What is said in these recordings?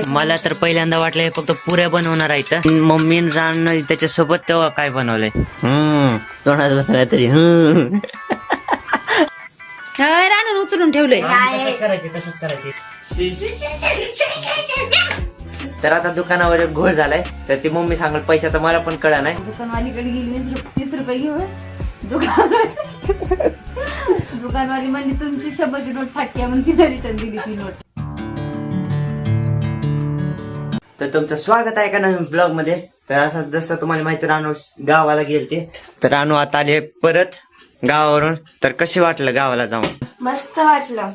मला तर पहिल्यांदा वाटलं हे फक्त पुऱ्या बनवणार आहेत. मम्मी जाणं त्याच्यासोबत तेव्हा काय बनवलंय. तोंडात बसला तरी रानून उचलून ठेवलंय. तसंच करायचे. तर आता दुकानावर एक घोळ झालाय, तर ती मम्मी सांगल पैशाचा मला पण कळा नाही. दुकानवालीकडे गेली 30 रुपये घेऊन दुकानवाली म्हणली तुमची 100ची नोट फाटकी म्हणून तिला रिटर्न दिली ती नोट. तर तुमचं स्वागत आहे का नवीन ब्लॉग मध्ये. तर असं जसं तुम्हाला माहिती रानू गावाला गेलते, तर रानू आता आले परत गावावरून. तर कशी वाटलं गावाला जाऊन? मस्त वाटलं.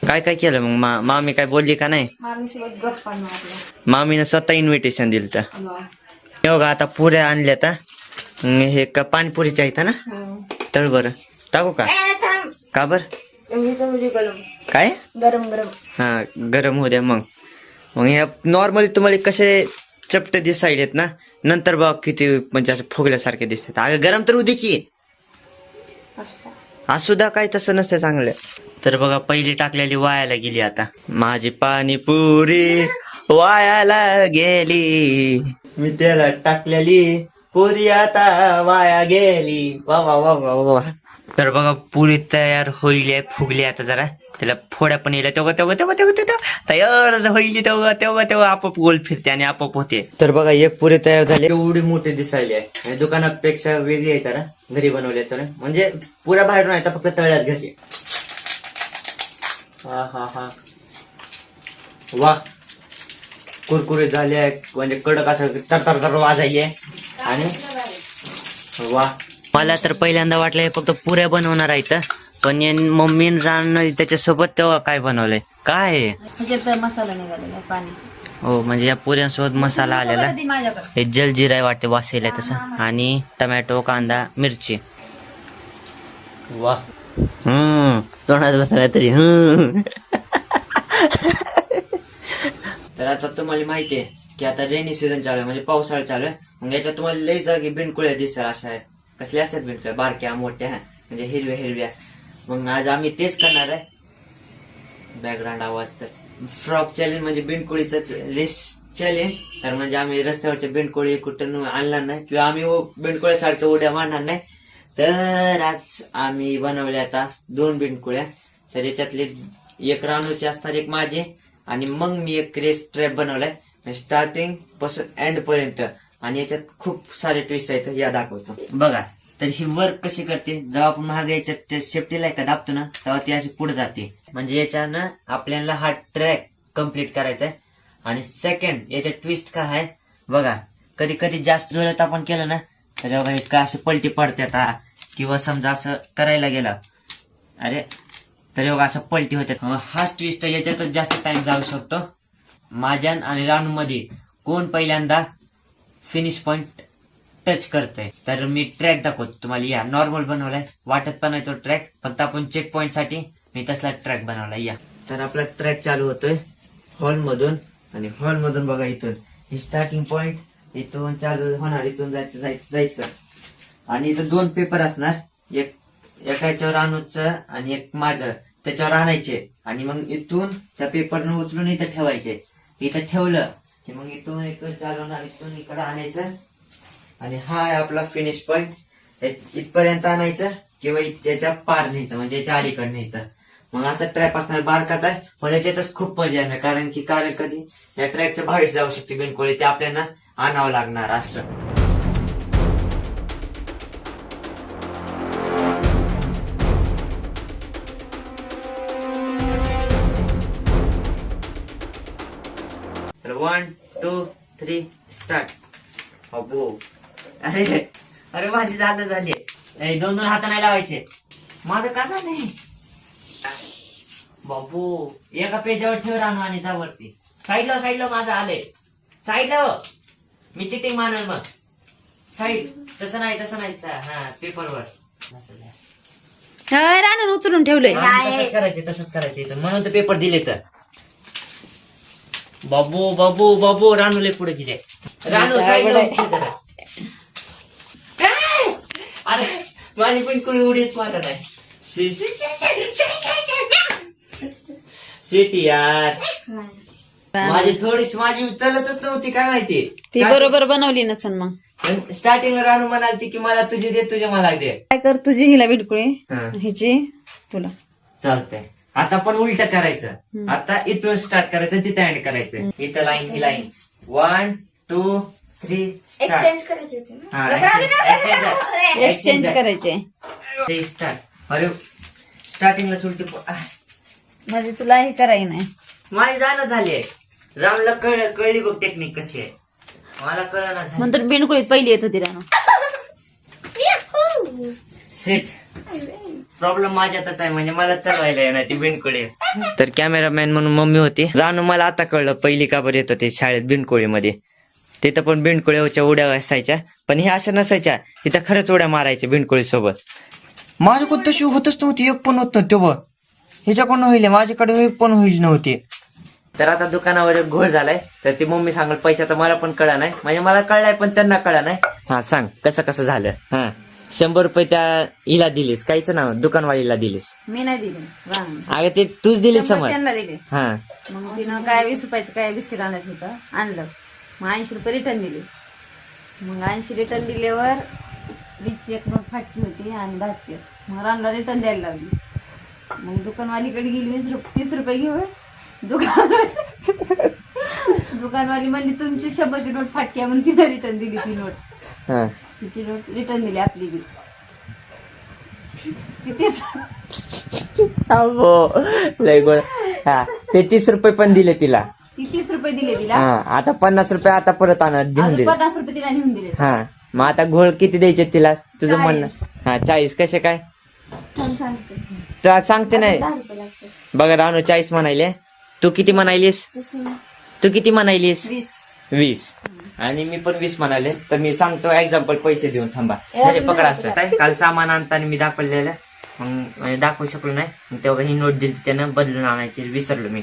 काय काय केलं मग? मामी काय बोलली का नाही? मामीसोबत गप्पा मारल्या. मामीनं स्वतः इन्व्हिटेशन दिलं. तर बघा आता पुऱ्या आणल्या. तर हे का पाणीपुरीच्या आहेत ना? तर बरं टाकू का? का बर काय गरम गरम. हा गरम होऊ द्या. मग ह्या नॉर्मली तुम्हाला कसे चपटे दिसायलेत ना, नंतर बघ किती म्हणजे असं फुगल्यासारखे दिसतात. अगं गरम तर उदी की असू द्या, काय तसं नसतं चांगलं. तर बघा पहिली टाकलेली वायाला गेली. आता माझी पाणीपुरी वायाला गेली, मी त्याला टाकलेली पुरी आता वाया गेली. वा वा वा वा वा. तर बघा पुरी तयार होईल, फुगली. आता जरा त्याला फोड्या पण येईल. तेव्हा तेव्हा तेव्हा तेव्हा तेव्हा तयार होईल. तेव्हा तेव्हा तेव्हा आपोआप गोल फिरते आणि आपोआप होते. तर बघा एक पुरी तयार झाली. एवढी मोठी दिसायली आहे. दुकानापेक्षा वेगळी आहे. जरा घरी बनवली तर म्हणजे पुऱ्या बाहेरून आहे, फक्त तळ्यात घरी. हा हा हा वा कुरकुरीत झाले, म्हणजे कडक असं तर वाजायले. आणि वा मला तर पहिल्यांदा वाटलं हे फक्त पुऱ्या बनवणार आहेत, पण मम्मी जाणं त्याच्यासोबत तेव्हा काय बनवलंय. काय त्याच्यात मसाला निघालेला पाणी. हो म्हणजे या पुऱ्यांसोबत मसाला आलेला. हे जलजिरा आहे वाटते, वासेल आहे तसं. आणि टमॅटो, कांदा, मिरची. वा तोंडात बसला तरी तर आता तुम्हाला माहिती आहे की आता रेनी सीझन चालू आहे, म्हणजे पावसाळा चालू आहे. मग याच्यात तुम्हाला लई जागी बिनकुळ्या दिसतात. अशा आहे कसल्या असतात बिनकुळ्या, बारक्या मोठ्या म्हणजे हिरव्या हिरव्या. मग आज आम्ही तेच करणार आहे. बॅकग्राऊंड आवाज. तर फ्रॉक चॅलेंज म्हणजे बिनकुळीचं रेस चॅलेंज. तर म्हणजे आम्ही रस्त्यावरच्या बिनकुळी कुठं आणणार नाही, किंवा आम्ही बिनकुळ्यासारख्या उड्या मारणार नाही. तर आज आम्ही बनवले आता 2 बिनकुळ्या. तर याच्यातले एक रानूची असणार, एक माझी. आणि मग मी एक रेस ट्रॅप बनवलाय स्टार्टिंग पासून एंड पर्यंत. आणि याच्यात खूप सारे ट्विस्ट आहेत, या दाखवतो बघा. तर ही वर्क कशी करते, जेव्हा आपण महाग याच्यात सेफ्टीला का दाबतो ना, तेव्हा ती अशी पुढे जाते. म्हणजे याच्यानं आपल्याला हा ट्रॅक कम्प्लीट करायचा आहे. आणि सेकंड याच्यात ट्विस्ट काय आहे बघा, कधी कधी जास्त जोरात आपण केलं ना, तर बघा का अशी पलटी पडतात. किंवा समजा असं करायला गेलं अरे तर बघा असं पलटी होते. हाच ट्विस्ट याच्यातच जास्त टाइम जाऊ शकतो. माझ्या आणि रानू मध्ये कोण पहिल्यांदा फिनिश पॉइंट टच करतोय. तर मी ट्रॅक दाखवतो तुम्हाला. या नॉर्मल बनवलाय, वाटत पण आहे तो ट्रॅक, फक्त आपण चेक पॉइंट साठी मी तसला ट्रॅक बनवलाय. या तर आपला ट्रॅक चालू होतोय हॉल मधून. आणि हॉल मधून बघा इथून ही स्टार्टिंग पॉइंट, इथून चालू होणार, इथून जायचं. आणि इथं 2 पेपर असणार, एक एकाच्यावर रानूचं आणि एक माझं, त्याच्यावर आणायचे. आणि मग इथून त्या पेपरनं उचलून इथं ठेवायचे. इथं ठेवलं की मग इथून चालवणार, इथून इकडे आणायचं. आणि हा आहे आपला फिनिश पॉइंट. इथपर्यंत आणायचं किंवा याच्या पार न्यायचं, म्हणजे याच्या अलीकडे न्यायचं. मग असा ट्रॅप असणार, बारकाच आहे, पण याच्यातच खूप मजा येणार. कारण कधी या ट्रॅकच्या बाहेर जाऊ शकते बिनकुळी, ते आपल्याला आणावं लागणार असं. तर 1 2 3 स्टार्ट. अबो अरे अरे माझी झाले. 2 हात नाही लावायचे. माझं का झालंय बाबू. एका पेजावर ठेव रानू आणि जा वरती. साईडला माझं आलंय. साईडला मी चिटिंग मानल. मग साईड तसं नाही. हा पेपरवर रानून उचलून ठेवलंय. तसंच करायचं म्हणून तर पेपर दिले. तर बाबू रानूले पुढे दिले. रानू साईडला. अरे माझी पण कुळी उडीच मारत आहे. शेटी यार. माझी थोडीशी माझी चलतच नव्हती काय माहिती. ती बरोबर बनवली नसन मग. स्टार्टिंगला रानू म्हणाली की मला तुझे दे तुझे मला दे. काय कर, तुझी हिला बिडकुळे हं. ह्याची तुला. चालतंय. आता पण उलट करायचं. आता इथून स्टार्ट करायचं तिथे एंड करायचं. इथं लाईन ही लाईन 1 2 3 एक्सचेंज करायची होती ना. एक्सचेंज करायचे. स्टार्ट. अरे स्टार्टिंगला उलटी म्हणजे तुला हे करायचं नाही. माझी जाणं झाली. रामला कळली बघ टेक्निक कशी आहे. मला कळलं झाली. नंतर बिनकुळीत पहिली येत होती रानू. सेट प्रॉब्लेम माझ्यातच आहे म्हणजे मला चालवायला येणार ती बिनकोळी. तर कॅमेरामॅन म्हणून मम्मी होती. रानू मला आता कळलं पहिली का बरं येत होते शाळेत बिनकोळीमध्ये. तिथं पण बिनकोळीच्या उड्या असायच्या पण हे अशा नसायच्या. तिथं खरंच उड्या मारायच्या बिनकोळी सोबत. माझ्याकडून तशी होतच नव्हती. एक पण होत नव्हती तेव्हा. ह्याच्याकडून होईल माझ्याकडे एक पण होईल नव्हती. तर आता दुकानावर एक घोळ झालाय. तर ती मम्मी सांगल पैशाचं मला पण कळा नाही म्हणजे मला कळलाय पण त्यांना कळा नाही. हा सांग कसं कसं झालं. हा 100 रुपये त्या हिला दिलीस काहीच ना दुकानवालीला दिलीस. मी नाही दिली रानू. अगं ते तूच दिलीस समज. त्यांना दिले. हा मग तिनं काय 20 रुपयाचं काय बिस्किट आणायचं होतं आणलं. मग 80 रुपये रिटर्न दिले. मग 80 रिटर्न दिल्यावर 20ची एक नोट फाटली होती आणि 10ची. मग रानूला रिटर्न द्यायला लावली. मग दुकानवालीकडे गेली 30 रुपये घेऊन. दुकानवाली म्हणली तुमची 100ची नोट फाटकी आहे म्हणून तिला रिटर्न दिली ती नोट. हा तिची नोट रिटर्न दिली आपली बी. लय गोड. हा ते 30 रुपये पण दिले तिला. ती 30 रुपये दिले तिला. हा आता 50 रुपये आता परत आणत घेऊन अजून दिले. 50 रुपये तिला नेऊन दिले. हा मग आता घोळ किती द्यायचे तिला तुझं म्हणणं. हा 40 कसे काय कोण सांगते? तर सांगते नाही. 10 रुपये लागते. बघा रानू 40 म्हणायले. तू किती म्हणायलीस. तू किती म्हणायलीस 20. आणि मी पण 20 म्हणाले. तर मी सांगतो एक्झाम्पल पैसे देऊन थांबा. म्हणजे पकडा असं काय काल सामान आणताना मी दाखवलेलं मग म्हणजे दाखवू शकलो नाही. मग तेव्हा ही नोट दिली त्यानं बदलून आणायची विसरलो मी.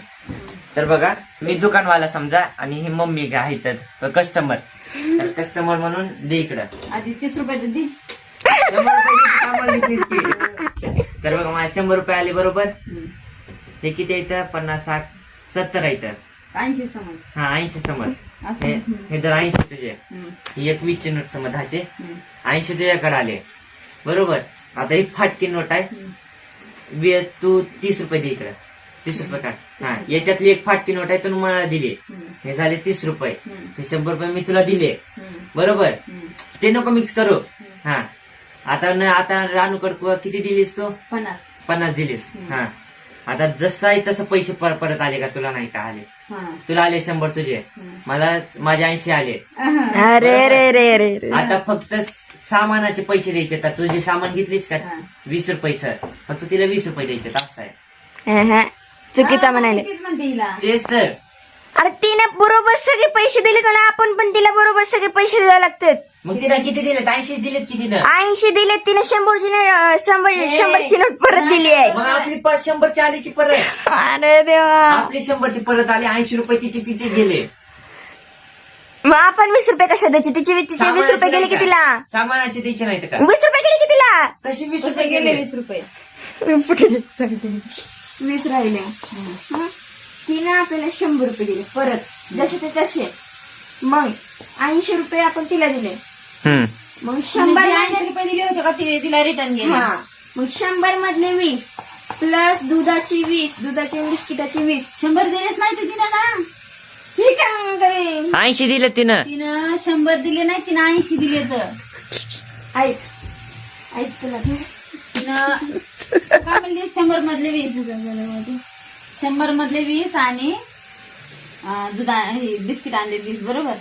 तर बघा मी दुकानवाला समजा आणि ही मम्मी आहे तर कस्टमर. तर कस्टमर म्हणून दे इकडं. आधी 30 रुपये दे. 100 रुपये सामान घेतलीस की. तर बघा मला 100 रुपये आले बरोबर. हे किती येतं 50 60 70 येतं. 80 समज. हा 80 समज. असं. हे तर 80 तुझे. ही एक 20ची नोट समज 10चे 80 तुझ्याकडे आले बरोबर. आता ही फाटकी नोट आहे. तू 30 रुपये दे इकडे. 30 रुपये काढ. हा याच्यातली एक फाटकी नोट आहे तू मला दिली. हे झाले 30 रुपये. हे 100 रुपये मी तुला दिले बरोबर. ते नको मिक्स करू. हा आता रानूकड किती दिलीस तू 50 दिलीस. हा आता जसं आहे तसं पैसे परत आले का तुला नाही का आले. तुला आले 100 तुझे मला माझे 80 आले. अरे रे रे रे. आता फक्त सामानाचे पैसे द्यायचे. तर तुझे सामान घेतलीस का 20 रुपयाचं फक्त तिला 20 रुपये द्यायचे असं आहे. चुकीचा म्हणाले. म्हणते हिला. तेच तर. अरे तिने बरोबर सगळे पैसे दिले तर आपण पण तिला बरोबर सगळे पैसे द्यावे लागतात. मग तिला किती दिलेत 80 दिलेत किती ना. 80 दिले तिने 100ची नोट परत दिली आहे. मग आपली 100ची आली की परत. अरे देवा. आपली 100ची परत आली 80 रुपये तिचे गेले. मग आपण 20 रुपये कशा द्यायचे तिचे 20 रुपये गेले की तिला सामानाचे द्यायचे नाही का 20 रुपये गेले की तिला कशी 20 रुपये रुपये गेले गेले. 20 रुपये. 20 राहिले. तिने आपल्याला 100 रुपये दिले परत जसे ते तसे. मग 80 रुपये आपण तिला दिले. मग 100 80 रुपये दिले होते का तिला रिटर्न गेले. हा मग 100 मधले 20 प्लस दुधाची 20 दुधाची बिस्किटाची 20. 100 दिलेच नाही ते तिनं ना. हे काय करेन 80 दिलं तिनं. तिनं 100 दिले नाही तिनं 80 दिले. तर ऐक तुला तिनं काय म्हणली 100 मधले 20. 100 मधले 20 आणि बिस्किट आणले 20 बरोबर.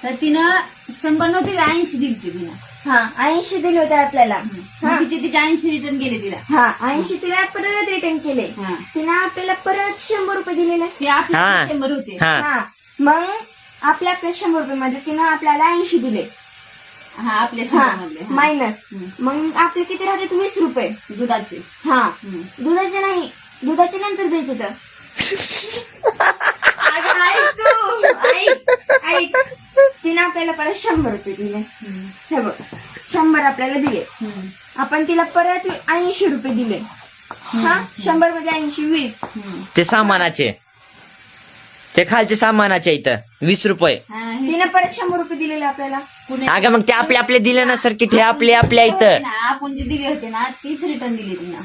तर तिनं 100 नव्हती 80 दिली तिनं. हा 80 दिले होते आपल्याला. मग तिचे 80 रिटर्न गेले तिला. हा 80 तिला परत रिटर्न केले. हा. तिने आपल्याला परत 100 रुपये दिलेले. ते आपले हा. 100 होते. हा हा मग आपल्या 100 रुपये मध्ये तिनं आपल्याला 80 दिले. हा आपल्या हा 100 मधले. हा. मायनस. मग आपले किती राहते 20 रुपये. दुधाचे. हा दुधाचे नाही दुधाचे नंतर द्यायचे तर. अगं, ऐक तू, ऐक. तिने आपल्याला परत 100 रुपये दिले. हे बघ 100 आपल्याला दिले. आपण तिला परत 80 रुपये दिले. हा 100 मध्ये 80 20 ते सामानाचे ते खालचे सामानाच्या इथं 20 रुपये. हा, हे तिने परत 100 रुपये दिलेले आपल्याला. पुणे- अगं मग ते आपले दिले ना सर्किट, हे आपल्या इथं. ना, आपण जे दिले होते ना तीच रिटर्न दिली तिनं.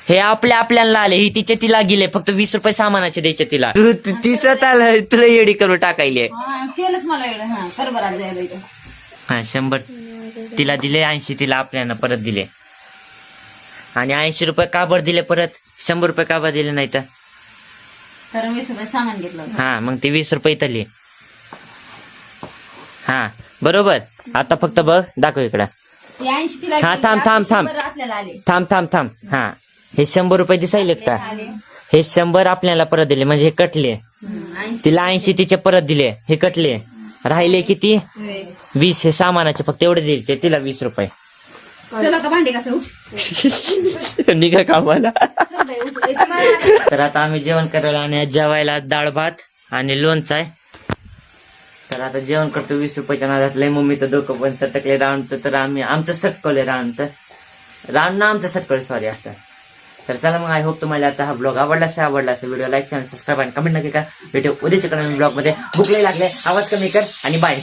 हे आपल्याला आले, ही तिला गेले, फक्त 20 रुपये सामानाचे द्यायचे तिला. ती स्वतःला तुला येडी करून टाकायले. हा, केलंच मला एवढं. हा करबरात जायला इथं. हा 100 तिला दिले, 80 तिला आपल्याला परत दिले. आणि 80 रुपये का बरं दिले परत, 100 रुपये का बरं दिले नाही तर. कारण 20 रुपये सामान घेतलं होतं. हा मग ते 20 रुपये इथले. हा बरोबर. आता फक्त बघ, दाखव इकडं. ती 80 तिला हा, गेली, थांब. आपले 100 आपल्याला आले. थांब. हा हे 100 रुपये दिसायलेत का, आले. हे 100 आपल्याला परत दिले, म्हणजे हे कटले. 80 तिला 80 तिचे परत दिले, हे कटले. राहिले किती, 20. हे सामानाचे फक्त एवढे द्यायचे तिला 20 रुपये. चल आता भांडे कसं उठ. निघा कामाला. चल बाई, उठ. येते मला. तर आता आम्ही जेवण करायला आणि जेवायला डाळ भात आणि लोणचं आहे. तर आता जेवण करतो 20 रुपयाच्या नादात. लय मम्मीचं डोकं पण सटकले राऊंडचं, तर आमचं सटकवले राऊंडचं. राऊंड ना आमचं सटकवले, सॉरी असं. तर चला मग, आय होप तुम्हाला आजचा हा ब्लॉग आवडला असेल. व्हिडिओ लाईक, चॅनल सबस्क्राईब आणि कमेंट नक्की करा. भेटू उद्याच्या ब्लॉग मध्ये. भूक लय लागले, आवाज कमी कर आणि बाय.